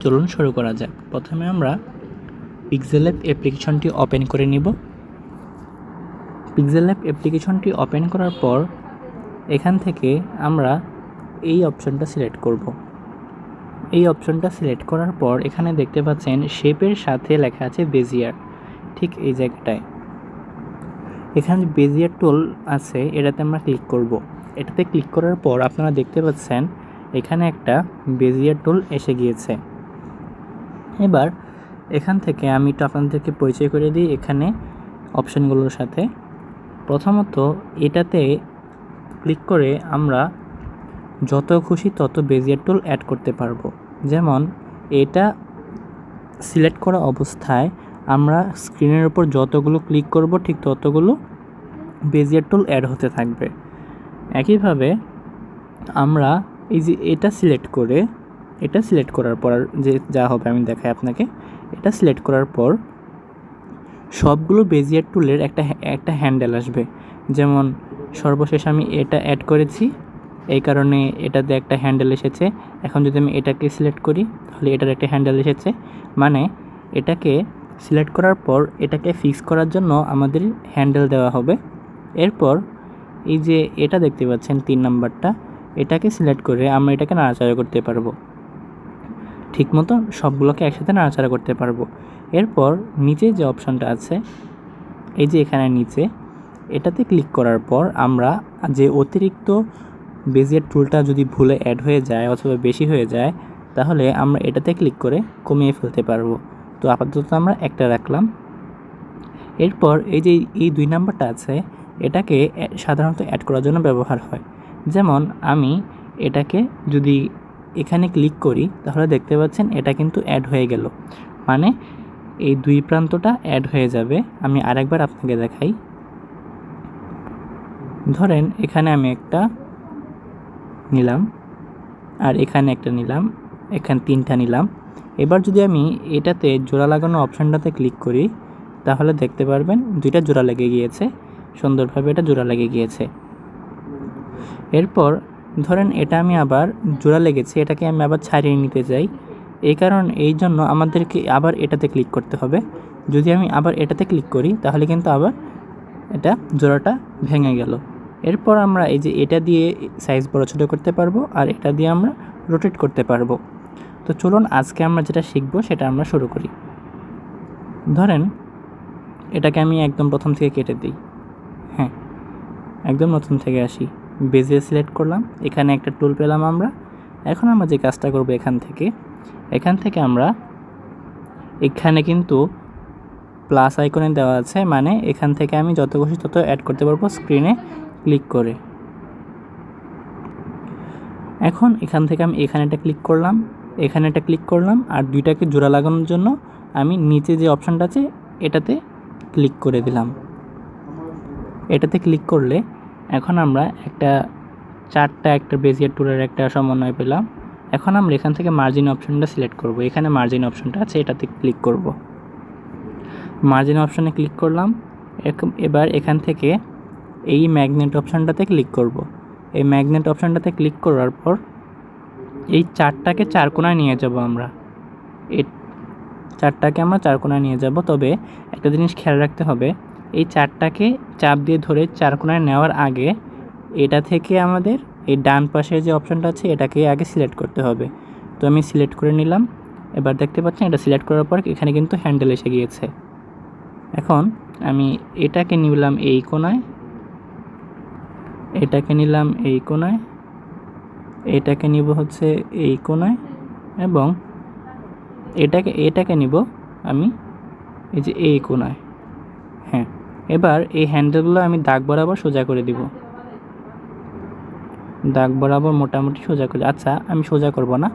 চলুন শুরু করা যাক। প্রথমে আমরা পিক্সেল ল্যাব অ্যাপ্লিকেশনটি ওপেন করে নিব। পিক্সেল ল্যাব অ্যাপ্লিকেশনটি ওপেন করার পর এখান থেকে আমরা এই অপশনটা সিলেক্ট করব। এই অপশনটা সিলেক্ট করার পর এখানে দেখতে পাচ্ছেন শেপের সাথে লেখা আছে বেজিয়ার, ঠিক এই জায়গাটায়। এখানে বেজিয়ার টুল আছে, এটাতে আমরা ক্লিক করব। এটাতে ক্লিক করার পর আপনারা দেখতে পাচ্ছেন এখানে একটা বেজিয়ার টুল এসে গিয়েছে। এবার এখান থেকে আমি একটু আপনাদেরকে পরিচয় করে দিই এখানে অপশানগুলোর সাথে। প্রথমত এটাতে ক্লিক করে আমরা যত খুশি তত বেজিয়ার টুল অ্যাড করতে পারবো। যেমন এটা সিলেক্ট করা অবস্থায় আমরা স্ক্রিনের উপর যতগুলো ক্লিক করব ঠিক ততগুলো বেজিয়ার টুল অ্যাড হতে থাকবে। একইভাবে আমরা এই যে এটা সিলেক্ট করার পর যে যা হবে আমি দেখাই আপনাকে। এটা সিলেক্ট করার পর সবগুলো বেজিয়ার টুলের একটা হ্যান্ডেল আসবে। যেমন সর্বশেষ আমি এটা অ্যাড করেছি, এই কারণে এটাতে একটা হ্যান্ডেল এসেছে। এখন যদি আমি এটাকে সিলেক্ট করি তাহলে এটার একটা হ্যান্ডেল এসেছে। মানে এটাকে সিলেক্ট করার পর এটাকে ফিক্স করার জন্য আমাদের হ্যান্ডেল দেওয়া হবে। এরপর এই যে এটা দেখতে পাচ্ছেন 3 নাম্বারটা, এটাকে সিলেক্ট করে আমরা এটাকে নাড়াচাড়া করতে পারবো। ঠিকমতো সবগুলোকে একসাথে নাড়াচাড়া করতে পারবো। এরপর নিচে যে অপশনটা আছে, এই যে এখানে নিচে, এটাতে ক্লিক করার পর আমরা যে অতিরিক্ত বেজিয়ার টুলটা যদি ভুলে অ্যাড হয়ে যায় অথবা বেশি হয়ে যায় তাহলে আমরা এটাতে ক্লিক করে কমিয়ে ফেলতে পারবো। তো আপাতত আমরা একটা রাখলাম। এরপর এই যে এই 2 নাম্বারটা আছে, এটাকে সাধারণত অ্যাড করার জন্য ব্যবহার হয়। যেমন আমি এটাকে যদি এখানে ক্লিক করি তাহলে দেখতে পাচ্ছেন এটা কিন্তু অ্যাড হয়ে গেল। মানে এই 2 প্রান্তটা অ্যাড হয়ে যাবে। আমি আরেকবার আপনাকে দেখাই। ধরেন এখানে আমি একটা নিলাম, আর এখানে একটা নিলাম, এখানে 3টা নিলাম। এবার যদি আমি এটাতে জোড়া লাগানো অপশানটাতে ক্লিক করি তাহলে দেখতে পারবেন 2টা জোড়া লেগে গিয়েছে, সুন্দরভাবে এটা জোড়া লেগে গিয়েছে। এরপর ধরেন এটা আমি আবার জোড়া লেগেছে, এটাকে আমি আবার ছাড়িয়ে নিতে চাই। এই জন্য আমাদেরকে আবার এটাতে ক্লিক করতে হবে। যদি আমি আবার এটাতে ক্লিক করি তাহলে কিন্তু আবার এটা জোড়াটা ভেঙে গেল। এরপর আমরা এই যে এটা দিয়ে সাইজ বড় ছোটো করতে পারবো, আর এটা দিয়ে আমরা রোটেট করতে পারবো। তো চলুন আজকে আমরা যেটা শিখবো সেটা আমরা শুরু করি। ধরেন এটাকে আমি একদম প্রথম থেকে কেটে দিই। হ্যাঁ, একদম নতুন থেকে আসি। বেজিয়ার সিলেক্ট করলাম, এখানে একটা টুল পেলাম আমরা। এখন আমরা যে কাজটা করবো এখান থেকে আমরা এখানে কিন্তু প্লাস আইকনে দেওয়া আছে, মানে এখান থেকে আমি যত খুশি তত অ্যাড করতে পারবো স্ক্রিনে ক্লিক করে। এখন এখান থেকে আমি এখানে একটা ক্লিক করলাম, আর 2টাকে জোড়া লাগানোর জন্য আমি নিচে যে অপশানটা আছে এটাতে ক্লিক করে দিলাম। এটাতে ক্লিক করলে এখন আমরা একটা বেজিয়ার টুলের একটা সমন্বয় পেলাম। এখন আমরা এখান থেকে মার্জিন অপশানটা সিলেক্ট করব। এখানে মার্জিন অপশানটা আছে, এটাতে ক্লিক করব। মার্জিন অপশানে ক্লিক করলাম। এবার এখান থেকে এই ম্যাগনেট অপশানটাতে ক্লিক করব। এই ম্যাগনেট অপশানটাতে ক্লিক করার পর এই 4টাকে 4 কোণায় নিয়ে যাব আমরা। এই 4টাকে আমরা 4 কোণায় নিয়ে যাব। তবে একটা জিনিস খেয়াল রাখতে হবে, এই 4টাকে চাপ দিয়ে ধরে 4 কোণায় নেওয়ার আগে এটা থেকে আমাদের এই ডান পাশে যে অপশানটা আছে এটাকে আগে সিলেক্ট করতে হবে। তো আমি সিলেক্ট করে নিলাম। এবার দেখতে পাচ্ছেন এটা সিলেক্ট করার পর এখানে কিন্তু হ্যান্ডেল এসে গিয়েছে। এখন আমি এটাকে নিলাম এই কোণায়, এটাকে নিলাম এই কোণায়, এটাকে নিব হচ্ছে এই কোণায়, এবং এটাকে নিব আমি এই যে এই কোণায়। হ্যাঁ, এবার এই হ্যান্ডেলগুলো আমি দাগ বরাবর সোজা করে দিব। দাগ বরাবর মোটামুটি সোজা করে, আচ্ছা আমি সোজা করব না,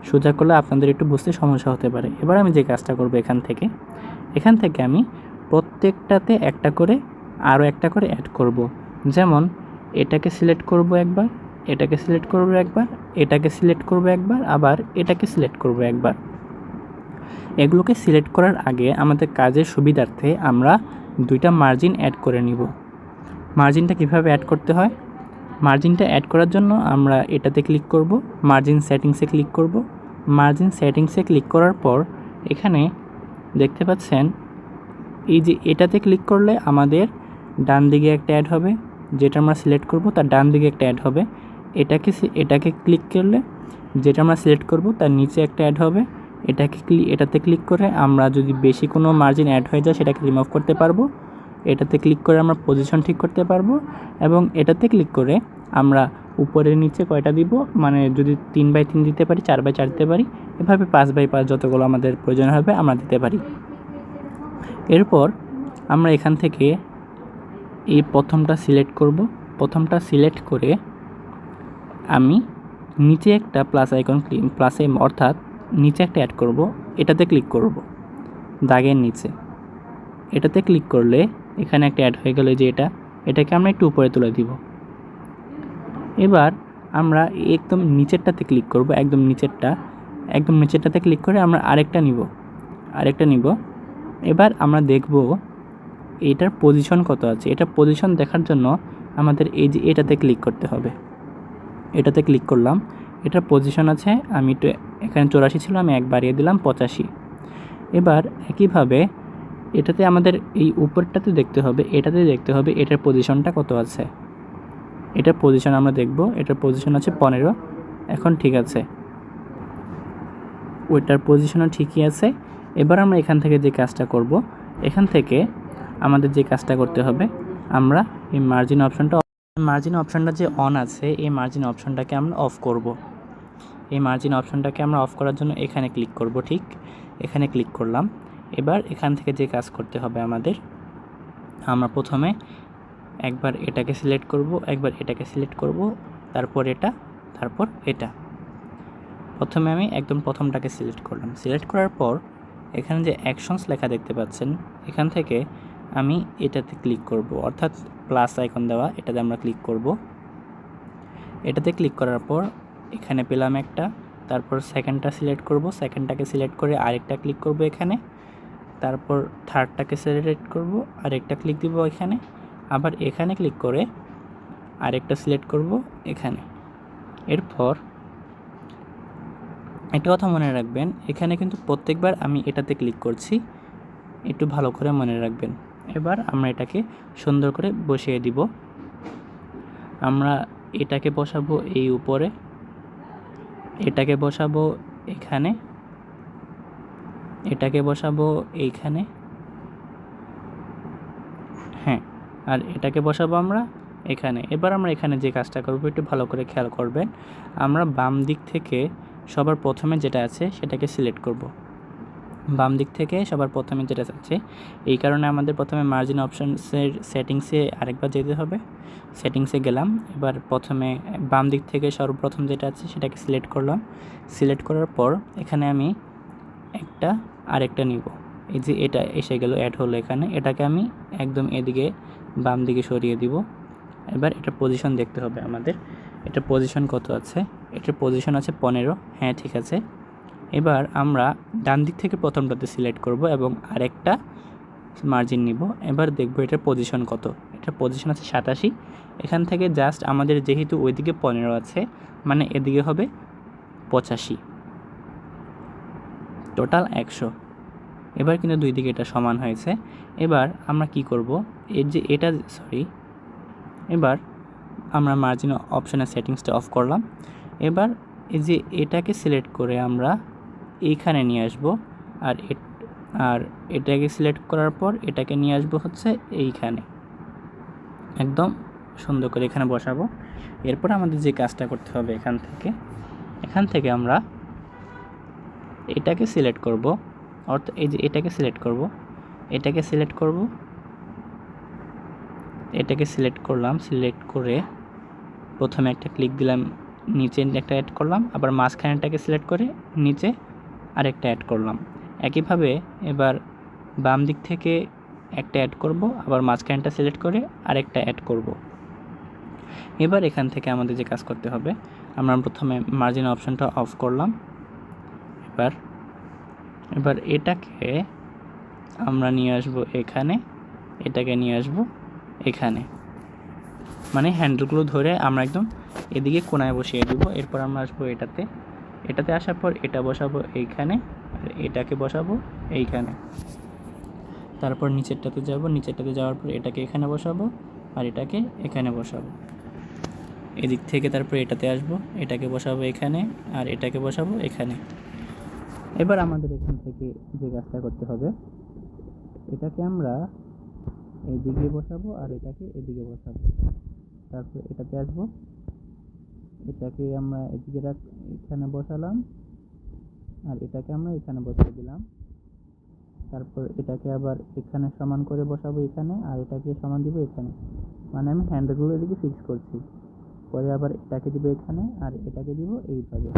সোজা করলে আপনাদের একটু বুঝতে সমস্যা হতে পারে। এবার আমি যে কাজটা করব এখান থেকে আমি প্রত্যেকটাতে একটা করে আরও একটা করে অ্যাড করব। যেমন এটাকে সিলেক্ট করব একবার, এটাকে সিলেক্ট করব একবার, এটাকে সিলেক্ট করব একবার, আবার এটাকে সিলেক্ট করব একবার। এগুলোকে সিলেক্ট করার আগে আমাদের কাজের সুবিধার্থে আমরা 2টা মার্জিন অ্যাড করে নিব। মার্জিনটা কিভাবে অ্যাড করতে হয়? মার্জিনটা অ্যাড করার জন্য আমরা এটাতে ক্লিক করব, মার্জিন সেটিংসে ক্লিক করব। মার্জিন সেটিংসে ক্লিক করার পর এখানে দেখতে পাচ্ছেন এই যে এটাতে ক্লিক করলে আমাদের ডান দিকে একটা অ্যাড হবে, যেটা আমরা সিলেক্ট করব তার ডান দিকে একটা অ্যাড হবে। এটাকে ক্লিক করলে যেটা আমরা সিলেক্ট করব তার নিচে একটা অ্যাড হবে। এটাতে ক্লিক করে আমরা যদি বেশি কোনো মার্জিন অ্যাড হয়ে যায় সেটাকে রিমুভ করতে পারবো। এটাতে ক্লিক করে আমরা পজিশন ঠিক করতে পারবো, এবং এটাতে ক্লিক করে আমরা উপরে নিচে কয়টা দিব, মানে যদি 3x3 দিতে পারি, 4x4 দিতে পারি, এভাবে 5x5 যতগুলো আমাদের প্রয়োজন হবে আমরা দিতে পারি। এরপর আমরা এখান থেকে এই প্রথমটা সিলেক্ট করব। প্রথমটা সিলেক্ট করে আমি নিচে একটা প্লাস আইকন অর্থাৎ নিচে একটা অ্যাড করব, এটাতে ক্লিক করব দাগের নিচে। এটাতে ক্লিক করলে এখানে একটা অ্যাড হয়ে গেল, যে এটাকে আমরা একটু উপরে তুলে দিব। এবার আমরা একদম নিচেরটাতে ক্লিক করব, একদম নিচেরটাতে ক্লিক করে আমরা আরেকটা নিব। এবার আমরা দেখব এটার পজিশন কত আছে। এটা পজিশন দেখার জন্য আমাদের এই যে এটাতে ক্লিক করতে হবে। এটাতে ক্লিক করলাম, এটার পজিশন আছে, আমি একটু এখানে 84 ছিল, আমি 1 বাড়িয়ে দিলাম 85। এবার একইভাবে এটাতে আমাদের এই উপরটাতে দেখতে হবে, এটার পজিশনটা কত আছে। এটার পজিশন আমরা দেখব, এটার পজিশন আছে 15। এখন ঠিক আছে, ওইটার পজিশনও ঠিকই আছে। এবার আমরা এখান থেকে যে কাজটা করব, আমাদের যে কাজটা করতে হবে, আমরা এই মার্জিন অপশনটা যে অন আছে, এই মার্জিন অপশনটাকে আমরা অফ করব। এই মার্জিন অপশনটাকে আমরা অফ করার জন্য এখানে ক্লিক করব, ঠিক এখানে ক্লিক করলাম। এবার এখান থেকে যে কাজ করতে হবে আমাদের, আমরা প্রথমে একবার এটাকে সিলেক্ট করব, একবার এটাকে সিলেক্ট করব, তারপর এটা। প্রথমে আমি একদম প্রথমটাকে সিলেক্ট করলাম। সিলেক্ট করার পর এখানে যে অ্যাকশনস লেখা দেখতে পাচ্ছেন, এখান থেকে আমি এটাতে ক্লিক করব, অর্থাৎ প্লাস আইকন দেওয়া, এটাতে আমরা ক্লিক করব। এটাতে ক্লিক করার পর এখানে পেলাম একটা, তারপর সেকেন্ডটা সিলেক্ট করব, সেকেন্ডটাকে সিলেক্ট করে আরেকটা ক্লিক করব এখানে, তারপর থার্ডটাকে সিলেক্ট করব, আরেকটা ক্লিক দিব এখানে, আবার এখানে ক্লিক করে আরেকটা সিলেক্ট করব এখানে। এরপর একটা কথা মনে রাখবেন, এখানে কিন্তু প্রত্যেকবার আমি এটাতে ক্লিক করছি, একটু ভালো করে মনে রাখবেন। এবার আমরা এটাকে সুন্দর করে বসিয়ে দিব। আমরা এটাকে বসাবো এই উপরে, এটাকে বসাবো এখানে, এটাকে বসাবো এইখানে, হ্যাঁ, আর এটাকে বসাবো আমরা এখানে। এবার আমরা এখানে যে কাজটা করব একটু ভালো করে খেয়াল করবেন। আমরা বাম দিক থেকে সবার প্রথমে যেটা আছে সেটাকে সিলেক্ট করব। বাম দিক থেকে সবার প্রথমে যেটা আছে, এই কারণে আমাদের প্রথমে মার্জিন অপশনসের সেটিংসে আরেকবার যেতে হবে। সেটিংসে গেলাম, এবার প্রথমে বাম দিক থেকে সর্বপ্রথম যেটা আছে সেটাকে সিলেক্ট করলাম। সিলেক্ট করার পর এখানে আমি আরেকটা নিব, এই যে এটা এসে গেল, অ্যাড হলো এখানে, এটাকে আমি একদম এদিকে বাম দিকে সরিয়ে দিব। এবার এটা পজিশন দেখতে হবে আমাদের, এটা পজিশন কত আছে, এটার পজিশন আছে 15, হ্যাঁ ঠিক আছে। এবার আমরা ডান দিক থেকে প্রথমটাতে সিলেক্ট করব এবং আরেকটা মার্জিন নিব। এবার দেখব এটার পজিশন কত, এটার পজিশন আছে 87। এখান থেকে জাস্ট আমাদের যেহেতু ওইদিকে 15 আছে, মানে এদিকে হবে 85, টোটাল 100। এবার কিন্তু দুই দিকে এটা সমান হয়েছে। এবার আমরা কি করব, এবার আমরা মার্জিন অপশনের সেটিংসটা অফ করলাম। এবার এই যে এটাকে সিলেক্ট করে আমরা এইখানে নিয়ে আসব, আর এটাকে সিলেক্ট করার পর এটাকে নিয়ে আসব হচ্ছে এইখানে, একদম সুন্দর করে এখানে বসাবো। এরপর আমাদের যে কাজটা করতে হবে, এখান থেকে আমরা এটাকে সিলেক্ট করব, অর্থাৎ এই যে এটাকে সিলেক্ট করলাম। সিলেক্ট করে প্রথমে একটা ক্লিক দিলাম, নিচে একটা অ্যাড করলাম, আবার মাঝখানেরটাকে সিলেক্ট করে নিচে আরেকটা অ্যাড করলাম। একইভাবে এবার বাম দিক থেকে একটা অ্যাড করব, আবার মাঝখানটা সিলেক্ট করে আরেকটা অ্যাড করব। এবার এখান থেকে আমাদের যে কাজ করতে হবে, আমরা প্রথমে মার্জিন অপশনটা অফ করলাম। এবার এটাকে আমরা নিয়ে আসব এখানে, এটাকে নিয়ে আসব এখানে, মানে হ্যান্ডেলগুলো ধরে আমরা একদম এদিকে কোনায় বসিয়ে দেব। এরপর আমরা আসবো এটাতে, এটাতে আসার পর এটা বসাবো এইখানে, আর এটাকে বসাবো এইখানে। তারপর নিচেরটাতে যাব, নিচেরটাতে যাওয়ার পর এটাকে এখানে বসাবো আর এটাকে এখানে বসাবো। এদিক থেকে তারপর এটাতে আসবো, এটাকে বসাবো এখানে আর এটাকে বসাবো এখানে। এবার আমাদের এখান থেকে যে কাজটা করতে হবে, এটাকে আমরা এদিকে বসাবো আর এটাকে এদিকে বসাবো। তারপর এটাতে আসবো, এটাকে আমরা এদিকে এখানে বসালাম আর এটাকে আমরা এখানে বসিয়ে দিলাম। তারপর এটাকে আবার এখানে সমান করে বসাবো এখানে, আর এটাকে সমান দিব এখানে। মানে আমি হ্যান্ডেলগুলো এদিকে ফিক্স করছি। পরে আবার এটাকে দিব এখানে আর এটাকে দিব এইভাবে।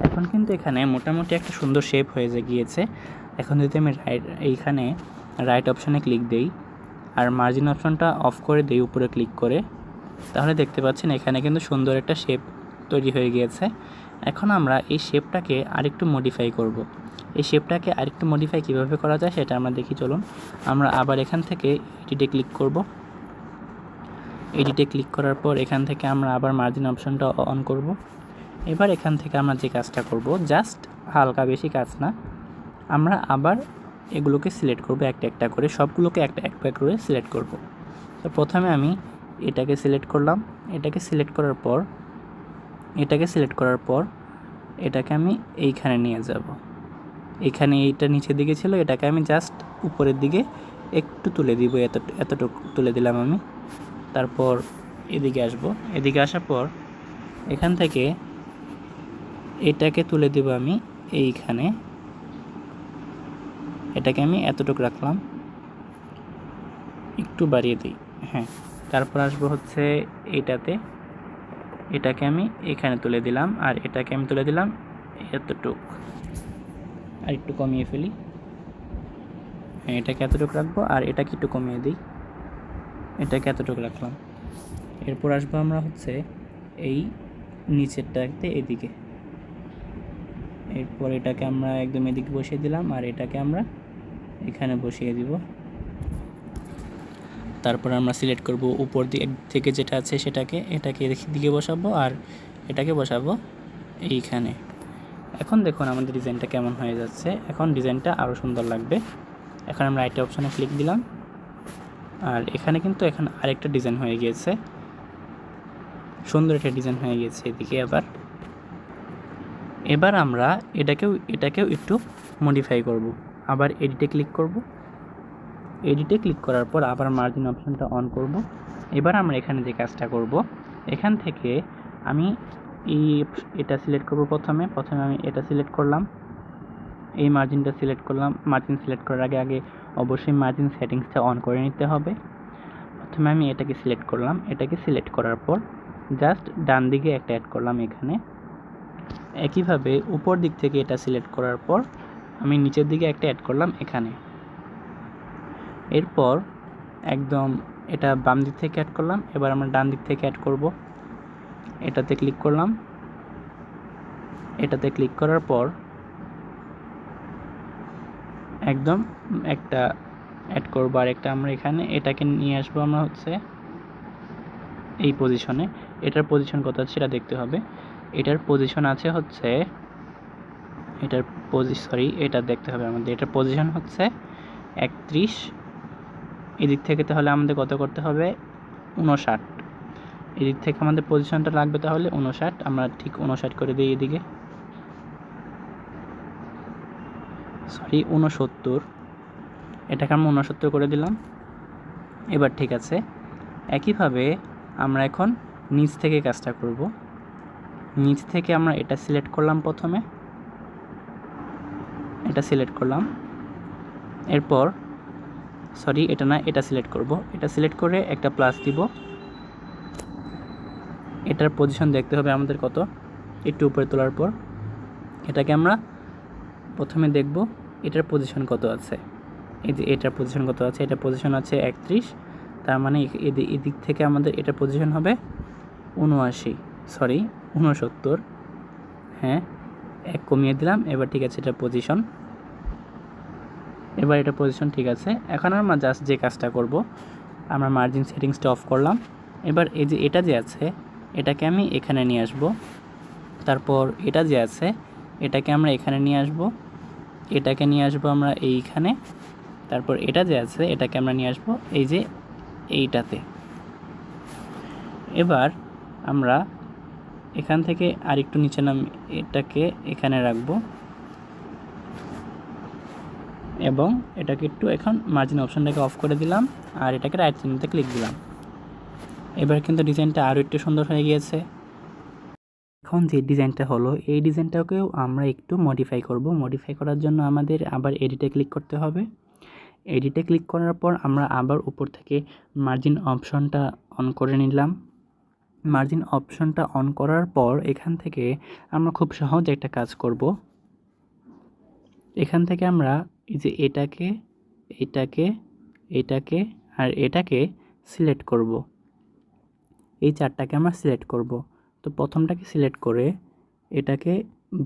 এখন কিন্তু এখানে মোটামুটি একটা সুন্দর শেপ হয়ে গিয়েছে। এখন যদি আমি এইখানে রাইট অপশানে ক্লিক দেই আর মার্জিন অপশনটা অফ করে দেই উপরে ক্লিক করে, তাহলে দেখতে পাচ্ছেন এখানে কিন্তু সুন্দর একটা শেপ তৈরি হয়ে গিয়েছে। এখন আমরা এই শেপটাকে আরেকটু মডিফাই করব। এই শেপটাকে আরেকটু মডিফাই কীভাবে করা যায় সেটা আমরা দেখি চলুন। আমরা আবার এখান থেকে এডিটে ক্লিক করব। এডিটে ক্লিক করার পর এখান থেকে আমরা আবার মার্জিন অপশনটা অন করব। এবার এখান থেকে আমরা যে কাজটা করব, জাস্ট হালকা, বেশি কাজ না, আমরা আবার এগুলোকে সিলেক্ট করব একটা একটা করে, সবগুলোকে একটা একটা করে সিলেক্ট করব। তো প্রথমে আমি এটাকে সিলেক্ট করলাম, এটাকে সিলেক্ট করার পর এটাকে আমি এইখানে নিয়ে যাব। এখানে এইটা নিচের দিকে ছিল, এটাকে আমি জাস্ট উপরের দিকে একটু তুলে দিব, এতটুকু তুলে দিলাম আমি। তারপর এদিকে আসব, এদিকে আসার পর এখান থেকে এটাকে তুলে দিব আমি এইখানে, এটাকে আমি এতটুকু রাখলাম, একটু বাড়িয়ে দিই, হ্যাঁ। তারপর আসবো হচ্ছে এইটাতে, এটাকে আমি এখানে তুলে দিলাম আর এটাকে আমি তুলে দিলাম এতটুক, আর একটু কমিয়ে ফেলি, হ্যাঁ। এটাকে এতটুকু রাখবো আর এটাকে একটু কমিয়ে দিই, এটাকে এতটুকু রাখলাম। এরপর আসবো আমরা হচ্ছে এই নিচেরটাতে এদিকে, এরপর এটাকে আমরা একদম এদিকে বসিয়ে দিলাম আর এটাকে আমরা এখানে বসিয়ে দিব। তারপর আমরা সিলেক্ট করব উপর দিক থেকে যেটা আছে সেটাকে, এটাকে দিকে বসাবো আর এটাকে বসাবো এইখানে। এখন দেখুন আমাদের ডিজাইনটা কেমন হয়ে যাচ্ছে। এখন ডিজাইনটা আরও সুন্দর লাগবে। এখন আমরা রাইট অপশানে ক্লিক দিলাম আর এখানে কিন্তু এখন আরেকটা ডিজাইন হয়ে গিয়েছে, সুন্দর একটা ডিজাইন হয়ে গিয়েছে এদিকে। এবার আমরা এটাকেও একটু মডিফাই করব। আবার এডিটে ক্লিক করব, এডিটে ক্লিক করার পর আবার মার্জিন অপশনটা অন করব। এবার আমরা এখানে যে কাজটা করব, এখান থেকে আমি এটা সিলেক্ট করব। প্রথমে আমি এটা সিলেক্ট করলাম, এই মার্জিনটা সিলেক্ট করলাম। মার্জিন সিলেক্ট করার আগে অবশ্যই মার্জিন সেটিংসটা অন করে নিতে হবে। প্রথমে আমি এটাকে সিলেক্ট করলাম, এটাকে সিলেক্ট করার পর জাস্ট ডান দিকে একটা অ্যাড করলাম এখানে। একইভাবে উপর দিক থেকে এটা সিলেক্ট করার পর আমি নিচের দিকে একটা অ্যাড করলাম এখানে। এরপর একদম এটা বাম দিক থেকে অ্যাড করলাম। এবার আমরা ডান দিক থেকে অ্যাড করব। এটাতে ক্লিক করলাম, এটাতে ক্লিক করার পর একদম একটা অ্যাড করব আর একটা আমরা এখানে এটাকে নিয়ে আসবো আমরা হচ্ছে এই পজিশনে। এটার পজিশন কত আছে সেটা দেখতে হবে। এটার পজিশন আছে হচ্ছে এটা দেখতে হবে আমাদের। এটার পজিশন হচ্ছে 31। এদিক থেকে তাহলে আমাদের কত করতে হবে, 59। এদিক থেকে আমাদের পজিশনটা লাগবে তাহলে 59। আমরা ঠিক 59 করে দিই এদিকে, 69। এটাকে আমরা 69 করে দিলাম। এবার ঠিক আছে। একইভাবে আমরা এখন নিচ থেকে কাজটা করব। নিচ থেকে আমরা এটা সিলেক্ট করলাম, প্রথমে এটা সিলেক্ট করলাম। এরপর এটা সিলেক্ট করব। এটা সিলেক্ট করে একটা প্লাস দিব। এটার পজিশন দেখতে হবে আমাদের কত, একটু উপরে তোলার পর এটাকে আমরা প্রথমে দেখব এটার পজিশন কত আছে। এই যে এটার পজিশন কত আছে, এটার পজিশন আছে 31। তার মানে এদিক থেকে আমাদের এটার পজিশন হবে 69। হ্যাঁ, 1 কমিয়ে দিলাম। এবার ঠিক আছে, এটা পজিশন, এবার এটা পজিশন ঠিক আছে। এখন আমরা জাস্ট যে কাজটা করব, আমরা মার্জিন সেটিংসটা অফ করলাম। এবার এই যে এটা যে আছে এটাকে আমি এখানে নিয়ে আসব। তারপর এটা যে আছে এটাকে আমরা এখানে নিয়ে আসব, এটাকে নিয়ে আসবো আমরা এইখানে। তারপর এটা যে আছে এটাকে আমরা নিয়ে আসবো এই যে এইটাতে। এবার আমরা এখান থেকে আরেকটু নিচে নাম এটাকে এখানে রাখবো এবং এটাকে একটু এখন মার্জিন অপশনটাকে অফ করে দিলাম আর এটাকে রাইট চিহ্নতে ক্লিক দিলাম। এবার কিন্তু ডিজাইনটা আরও একটু সুন্দর হয়ে গিয়েছে। এখন যে ডিজাইনটা হলো এই ডিজাইনটাকেও আমরা একটু মডিফাই করব। মডিফাই করার জন্য আমাদের আবার এডিটে ক্লিক করতে হবে। এডিটে ক্লিক করার পর আমরা আবার উপর থেকে মার্জিন অপশনটা অন করে নিলাম। মার্জিন অপশনটা অন করার পর এখান থেকে আমরা খুব সহজ একটা কাজ করব। এখান থেকে আমরা এই যে এটাকে এটাকে এটাকে আর এটাকে সিলেক্ট করব। এই চারটাকে আমরা সিলেক্ট করব। তো প্রথমটাকে সিলেক্ট করে এটাকে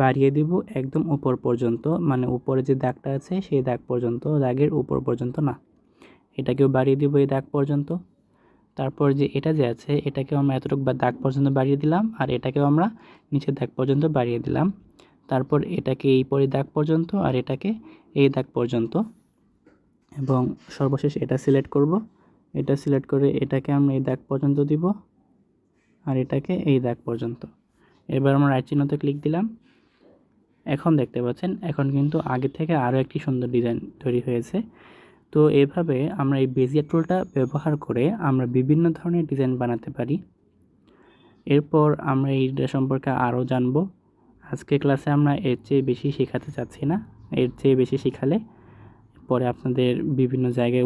বাড়িয়ে দিব একদম উপর পর্যন্ত, মানে উপরে যে দাগটা আছে সেই দাগ পর্যন্ত, দাগের উপর পর্যন্ত না, এটাকেও বাড়িয়ে দিব এই দাগ পর্যন্ত। তারপর যে এটা যে আছে এটাকেও আমরা এতটুকু দাগ পর্যন্ত বাড়িয়ে দিলাম আর এটাকেও আমরা নিচের দাগ পর্যন্ত বাড়িয়ে দিলাম। তারপর এটাকে এই পরে দাগ পর্যন্ত আর এটাকে এই দাগ পর্যন্ত এবং সর্বশেষ এটা সিলেক্ট করব। এটা সিলেক্ট করে এটাকে আমরা এই দাগ পর্যন্ত দিব আর এটাকে এই দাগ পর্যন্ত। এবার আমরা রাইট চিহ্নতে ক্লিক দিলাম। এখন দেখতে পাচ্ছেন এখন কিন্তু আগে থেকে আরও একটি সুন্দর ডিজাইন তৈরি হয়েছে। তো এইভাবে আমরা এই বেজিয়ার টুলটা ব্যবহার করে আমরা বিভিন্ন ধরনের ডিজাইন বানাতে পারি। এরপর আমরা এইটা সম্পর্কে আরও জানব। আজকে ক্লাসে আমরা এর চেয়ে বেশি শেখাতে চাচ্ছি না, এর চেয়ে বেশি শেখালে পরে আপনাদের বিভিন্ন জায়গায়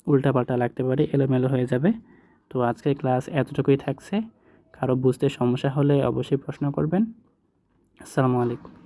উল্টাপাল্টা লাগতে পারে, এলোমেলো হয়ে যাবে। তো আজকের ক্লাস এতটুকুই থাকছে। কারো বুঝতে সমস্যা হলে অবশ্যই প্রশ্ন করবেন। আসসালামু আলাইকুম।